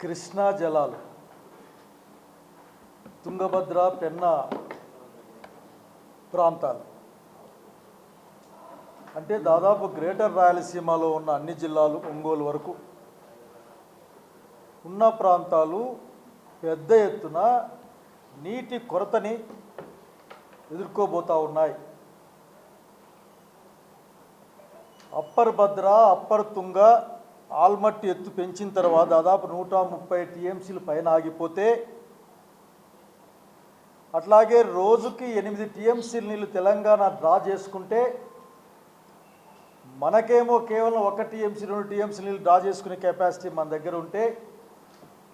కృష్ణా జలాలు తుంగభద్ర పెన్నా ప్రాంతాలు అంటే దాదాపు గ్రేటర్ రాయలసీమలో ఉన్న అన్ని జిల్లాలు ఒంగోలు వరకు ఉన్న ప్రాంతాలు పెద్ద ఎత్తున నీటి కొరతని ఎదుర్కోబోతూ ఉన్నాయి. అప్పర్ భద్ర, అప్పర్ తుంగ, ఆల్మట్టి ఎత్తు పెంచిన తర్వాత దాదాపు 130 టీఎంసీలు పైన ఆగిపోతే, అట్లాగే రోజుకి 8 టీఎంసీల నీళ్ళు తెలంగాణ డ్రా చేసుకుంటే మనకేమో కేవలం 1 టీఎంసీ 2 టీఎంసీ నీళ్ళు డ్రా చేసుకునే కెపాసిటీ మన దగ్గర ఉంటే,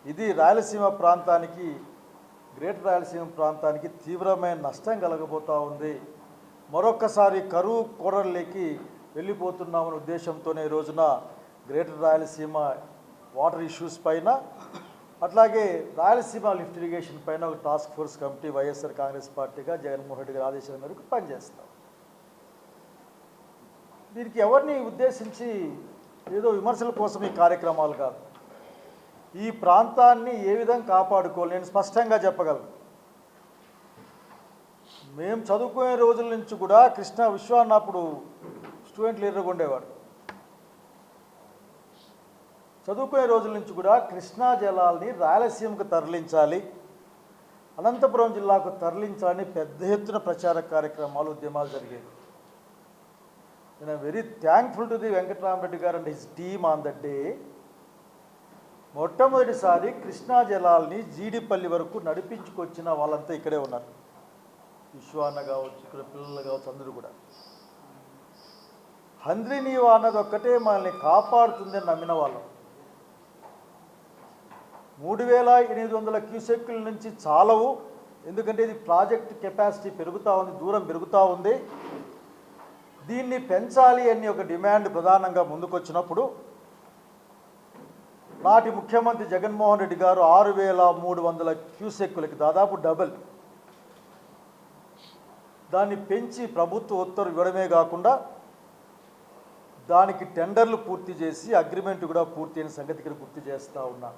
ఇది రాయలసీమ ప్రాంతానికి, గ్రేటర్ రాయలసీమ ప్రాంతానికి తీవ్రమైన నష్టం కలగబోతూ ఉంది. మరొక్కసారి కరువు కోరల్లోకి వెళ్ళిపోతున్నామనే ఉద్దేశంతోనే ఈ రోజున గ్రేటర్ రాయలసీమ వాటర్ ఇష్యూస్ పైన, అట్లాగే రాయలసీమ లిఫ్ట్ ఇరిగేషన్ పైన ఒక task force committee YSR Congress పార్టీగా జగన్మోహన్ రెడ్డి గారి ఆదేశాల మేరకు పనిచేస్తాం. దీనికి ఎవరిని ఉద్దేశించి ఏదో విమర్శల కోసం ఈ కార్యక్రమాలు కాదు. ఈ ప్రాంతాన్ని ఏ విధంగా కాపాడుకోవాలి నేను స్పష్టంగా చెప్పగలను. మేము చదువుకునే రోజుల నుంచి కూడా కృష్ణ విశ్వాన్నప్పుడు స్టూడెంట్ లీడర్గా ఉండేవాడు. చదువుకునే రోజుల నుంచి కూడా కృష్ణా జలాల్ని రాయలసీమకు తరలించాలి, అనంతపురం జిల్లాకు తరలించాలని పెద్ద ఎత్తున ప్రచార కార్యక్రమాలు, ఉద్యమాలు జరిగేవి. నేను very thankful to the Venkataramareddy గారు and his team on that day. మొట్టమొదటిసారి కృష్ణా జలాల్ని జీడిపల్లి వరకు నడిపించుకొచ్చిన వాళ్ళంతా ఇక్కడే ఉన్నారు. విశ్వాన్న కావచ్చు, ఇక్కడ పిల్లలు కావచ్చు, అందరూ కూడా. హంద్రీనీవా అన్నది ఒక్కటే మనల్ని కాపాడుతుందని నమ్మిన వాళ్ళం. 3800 క్యూసెక్కుల నుంచి చాలవు, ఎందుకంటే ఇది ప్రాజెక్ట్ కెపాసిటీ పెరుగుతూ ఉంది, దూరం పెరుగుతూ ఉంది. దీన్ని పెంచాలి అని ఒక డిమాండ్ ప్రధానంగా ముందుకొచ్చినప్పుడు నాటి ముఖ్యమంత్రి జగన్మోహన్ రెడ్డి గారు 6300 క్యూసెక్కులకి దాదాపు డబుల్ దాన్ని పెంచి ప్రభుత్వ ఉత్తర్వు ఇవ్వడమే కాకుండా దానికి టెండర్లు పూర్తి చేసి అగ్రిమెంట్ కూడా పూర్తి అయిన సంగతి ఇక్కడ గుర్తు చేస్తూ ఉన్నాం.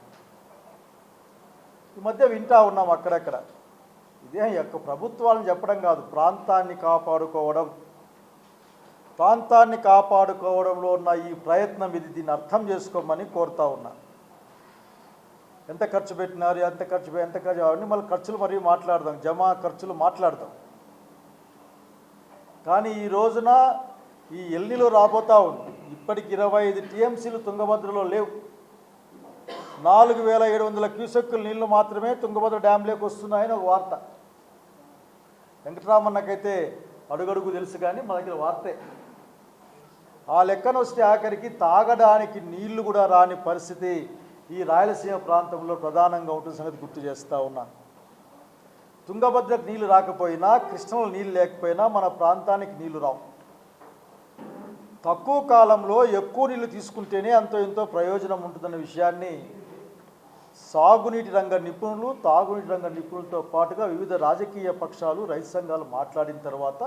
ఈ మధ్య వింటూ ఉన్నాం అక్కడక్కడ. ఇదే యొక్క ప్రభుత్వాలను చెప్పడం కాదు, ప్రాంతాన్ని కాపాడుకోవడంలో ఉన్న ఈ ప్రయత్నం ఇది. దీన్ని అర్థం చేసుకోమని కోరుతా ఉన్నా. ఎంత ఖర్చు పెట్టినారు, ఎంత ఖర్చు అవన్నీ మళ్ళీ ఖర్చులు మరియు మాట్లాడదాం, జమా ఖర్చులు మాట్లాడదాం. కానీ ఈ రోజున ఈ ఎల్నిలో రాబోతూ ఉంది. ఇప్పటికి 25 టీఎంసీలు తుంగభద్రలో లేవు. 4700 క్యూసెక్కుల నీళ్లు మాత్రమే తుంగభద్ర డ్యాంలోకి వస్తున్నాయని ఒక వార్త. వెంకటరామన్నకైతే అడుగడుగు తెలుసు, కానీ మన దగ్గర వార్తే. ఆ లెక్కన వస్తే ఆఖరికి తాగడానికి నీళ్లు కూడా రాని పరిస్థితి ఈ రాయలసీమ ప్రాంతంలో ప్రధానంగా ఉంటుంది సంగతి గుర్తు చేస్తూ ఉన్నాను. తుంగభద్రకు నీళ్లు రాకపోయినా, కృష్ణలో నీళ్ళు లేకపోయినా మన ప్రాంతానికి నీళ్లు రావు. తక్కువ కాలంలో ఎక్కువ నీళ్లు తీసుకుంటేనే అంతో ఎంతో ప్రయోజనం ఉంటుందన్న విషయాన్ని సాగునీటి రంగ నిపుణులు, తాగునీటి రంగ నిపుణులతో పాటుగా వివిధ రాజకీయ పక్షాలు, రైతు సంఘాలు మాట్లాడిన తర్వాత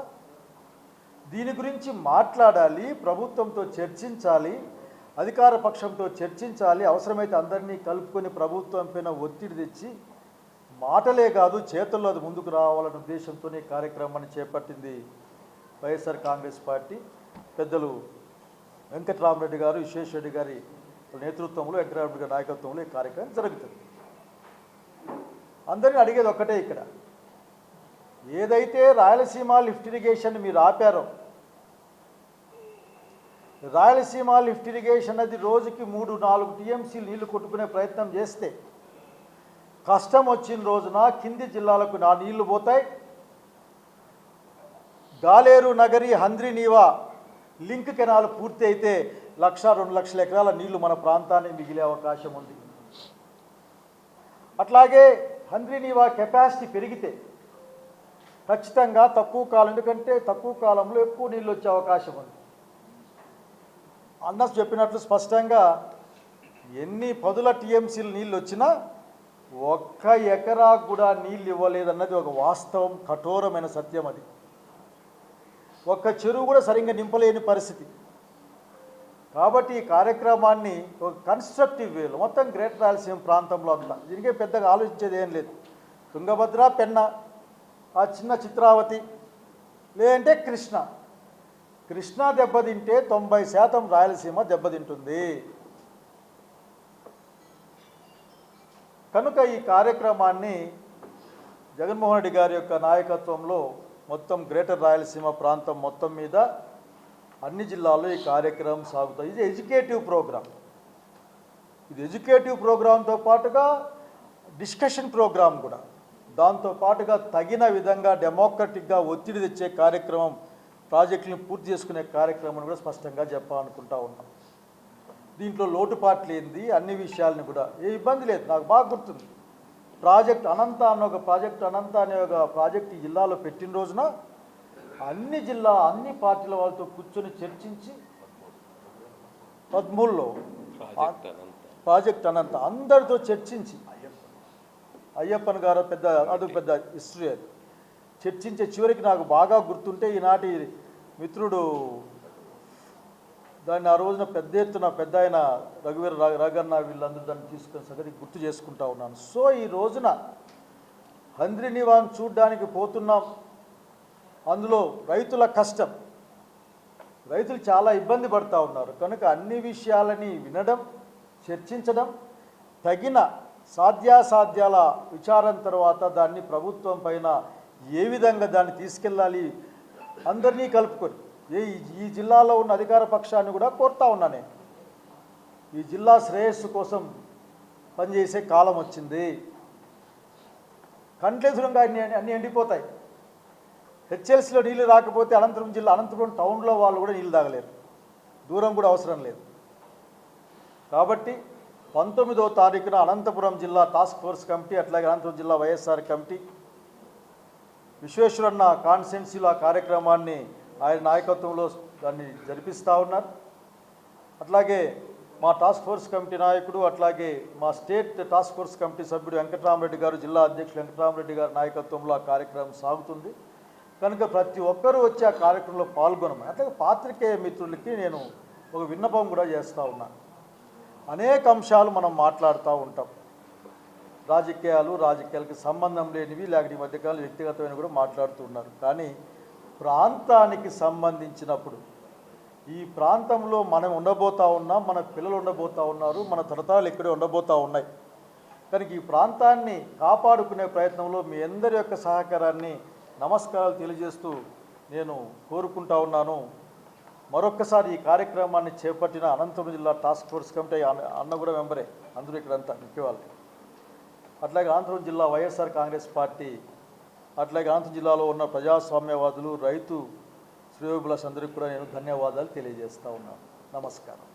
దీని గురించి మాట్లాడాలి, ప్రభుత్వంతో చర్చించాలి, అధికార పక్షంతో చర్చించాలి, అవసరమైతే అందరినీ కలుపుకొని ప్రభుత్వం పైన ఒత్తిడి తెచ్చి మాటలే కాదు చేతుల్లో అది ముందుకు రావాలనే ఉద్దేశంతోనే కార్యక్రమాన్ని చేపట్టింది వైఎస్ఆర్ కాంగ్రెస్ పార్టీ. పెద్దలు వెంకటరామరెడ్డి గారు, విశ్వేశ్వరరెడ్డి గారి నేతృత్వంలో, వెంకటరామరెడ్డి గారి నాయకత్వంలో ఈ కార్యక్రమం జరుగుతుంది. అందరినీ అడిగేది ఒక్కటే, ఇక్కడ ఏదైతే రాయలసీమ లిఫ్ట్ ఇరిగేషన్ మీరు ఆపారో, రాయలసీమ లిఫ్ట్ ఇరిగేషన్ అది రోజుకి 3-4 టీఎంసీలు నీళ్లు కొట్టుకునే ప్రయత్నం చేస్తే కష్టం వచ్చిన రోజున కింది జిల్లాలకు నా నీళ్లు పోతాయి. గాలేరు నగరి, హంద్రీనీవా లింక్ కెనాల్ పూర్తి అయితే 1-2 లక్షల ఎకరాల నీళ్లు మన ప్రాంతానికి మిగిలే అవకాశం ఉంది. అట్లాగే హంద్రీనీవా కెపాసిటీ పెరిగితే ఖచ్చితంగా తక్కువ కాలం, ఎందుకంటే తక్కువ కాలంలో ఎక్కువ నీళ్ళు వచ్చే అవకాశం ఉంది. అన్న చెప్పినట్లు స్పష్టంగా ఎన్ని 10 టీఎంసీలు నీళ్ళు వచ్చినా 1 ఎకరా కూడా నీళ్ళు ఇవ్వలేదన్నది ఒక వాస్తవం, కఠోరమైన సత్యం. అది ఒక్క చెరువు కూడా సరిగ్గా నింపలేని పరిస్థితి. కాబట్టి ఈ కార్యక్రమాన్ని ఒక కన్స్ట్రక్టివ్ వేలో మొత్తం గ్రేటర్ రాయలసీమ ప్రాంతంలో అంతా దీనికే పెద్దగా ఆలోచించేది ఏం లేదు. తుంగభద్ర, పెన్న, ఆ చిన్న చిత్రావతి, లేదంటే కృష్ణా దెబ్బతింటే 90% రాయలసీమ దెబ్బతింటుంది. కనుక ఈ కార్యక్రమాన్ని జగన్మోహన్ రెడ్డి గారి యొక్క నాయకత్వంలో మొత్తం గ్రేటర్ రాయలసీమ ప్రాంతం మొత్తం మీద అన్ని జిల్లాల్లో ఈ కార్యక్రమం సాగుతుంది. ఇది ఎడ్యుకేటివ్ ప్రోగ్రాం. ఇది ఎడ్యుకేటివ్ ప్రోగ్రాంతో పాటుగా డిస్కషన్ ప్రోగ్రాం కూడా. దాంతో పాటుగా తగిన విధంగా డెమోక్రటిక్గా ఒత్తిడి తెచ్చే కార్యక్రమం, ప్రాజెక్టులను పూర్తి చేసుకునే కార్యక్రమం కూడా స్పష్టంగా చెప్పాలనుకుంటా ఉన్నాం. దీంట్లో లోటుపాట్లు ఏంది, అన్ని విషయాలను కూడా ఏ ఇబ్బంది లేదు. నాకు బాగా గుర్తుంది, ప్రాజెక్ట్ అనంత అనే ఒక ప్రాజెక్ట్ ఈ జిల్లాలో పెట్టిన రోజున అన్ని పార్టీల వాళ్ళతో కూర్చొని చర్చించి 13లో ప్రాజెక్ట్ అనంత అందరితో చర్చించి, అయ్యప్పన్ గారు పెద్ద హిస్టరీ అది, చర్చించే చివరికి నాకు బాగా గుర్తుంటే ఈనాటి మిత్రుడు దాన్ని ఆ రోజున పెద్ద ఎత్తున పెద్ద ఆయన రఘువీర రగన్న వీళ్ళందరూ దాన్ని తీసుకొని సంగతి గుర్తు చేసుకుంటా ఉన్నాను. సో ఈ రోజున హంద్రినివాన్ చూడ్డానికి పోతున్నాం. అందులో రైతుల కష్టం, రైతులు చాలా ఇబ్బంది పడుతూ ఉన్నారు. కనుక అన్ని విషయాలని వినడం, చర్చించడం, తగిన సాధ్యాసాధ్యాల విచారం తర్వాత దాన్ని ప్రభుత్వం పైన ఏ విధంగా దాన్ని తీసుకెళ్ళాలి అందరినీ కలుపుకొని ఈ జిల్లాలో ఉన్న అధికార పక్షాన్ని కూడా కోరుతా ఉన్నా నేను. ఈ జిల్లా శ్రేయస్సు కోసం పనిచేసే కాలం వచ్చింది. కంట్లెదురుగా అన్నీ ఎండిపోతాయి. హెచ్ఎల్సీలో నీళ్ళు రాకపోతే అనంతపురం టౌన్లో వాళ్ళు కూడా నీళ్ళు తాగలేరు, దూరం కూడా అవసరం లేదు. కాబట్టి 19వ తారీఖున అనంతపురం జిల్లా టాస్క్ ఫోర్స్ కమిటీ, అట్లాగే అనంతపురం జిల్లా వైఎస్ఆర్ కమిటీ, విశ్వేశ్వరన్న కాన్స్టిట్యున్సీలో ఆ కార్యక్రమాన్ని ఆయన నాయకత్వంలో దాన్ని జరిపిస్తూ ఉన్నారు. అట్లాగే మా టాస్క్ ఫోర్స్ కమిటీ నాయకుడు, అట్లాగే మా స్టేట్ టాస్క్ ఫోర్స్ కమిటీ సభ్యుడు వెంకటరామరెడ్డి గారు, జిల్లా అధ్యక్షులు వెంకటరామరెడ్డి గారి నాయకత్వంలో ఆ కార్యక్రమం సాగుతుంది. కనుక ప్రతి ఒక్కరూ వచ్చి ఆ కార్యక్రమంలో పాల్గొనమని, అట్లాగే పాత్రికేయ మిత్రులకి నేను ఒక విన్నపం కూడా చేస్తూ ఉన్నాను. అనేక అంశాలు మనం మాట్లాడుతూ ఉంటాం. రాజకీయాలకు సంబంధం లేనివి, లేకపోతే ఈ మధ్యకాలంలో వ్యక్తిగతమైన కూడా మాట్లాడుతూ ఉన్నారు. కానీ ప్రాంతానికి సంబంధించినప్పుడు ఈ ప్రాంతంలో మనం ఉండబోతూ ఉన్నాం, మన పిల్లలు ఉండబోతూ ఉన్నారు, మన తరతరాలు ఇక్కడే ఉండబోతూ ఉన్నాయి. కనుక ఈ ప్రాంతాన్ని కాపాడుకునే ప్రయత్నంలో మీ అందరి యొక్క సహకారాన్ని నమస్కారాలు తెలియజేస్తూ నేను కోరుకుంటా ఉన్నాను. మరొక్కసారి ఈ కార్యక్రమాన్ని చేపట్టిన అనంతపురం జిల్లా టాస్క్ ఫోర్స్ కమిటీ అన్న కూడా మెంబరే, అందరూ ఇక్కడంతా ముఖ్యవాళ్ళు. అట్లాగే అనంతపురం జిల్లా వైఎస్ఆర్ కాంగ్రెస్ పార్టీ, అట్లాగే అనంతపురం జిల్లాలో ఉన్న ప్రజాస్వామ్యవాదులు, రైతు శ్రేయోభిలాషులందరికీ కూడా నేను ధన్యవాదాలు తెలియజేస్తూ ఉన్నాను. నమస్కారం.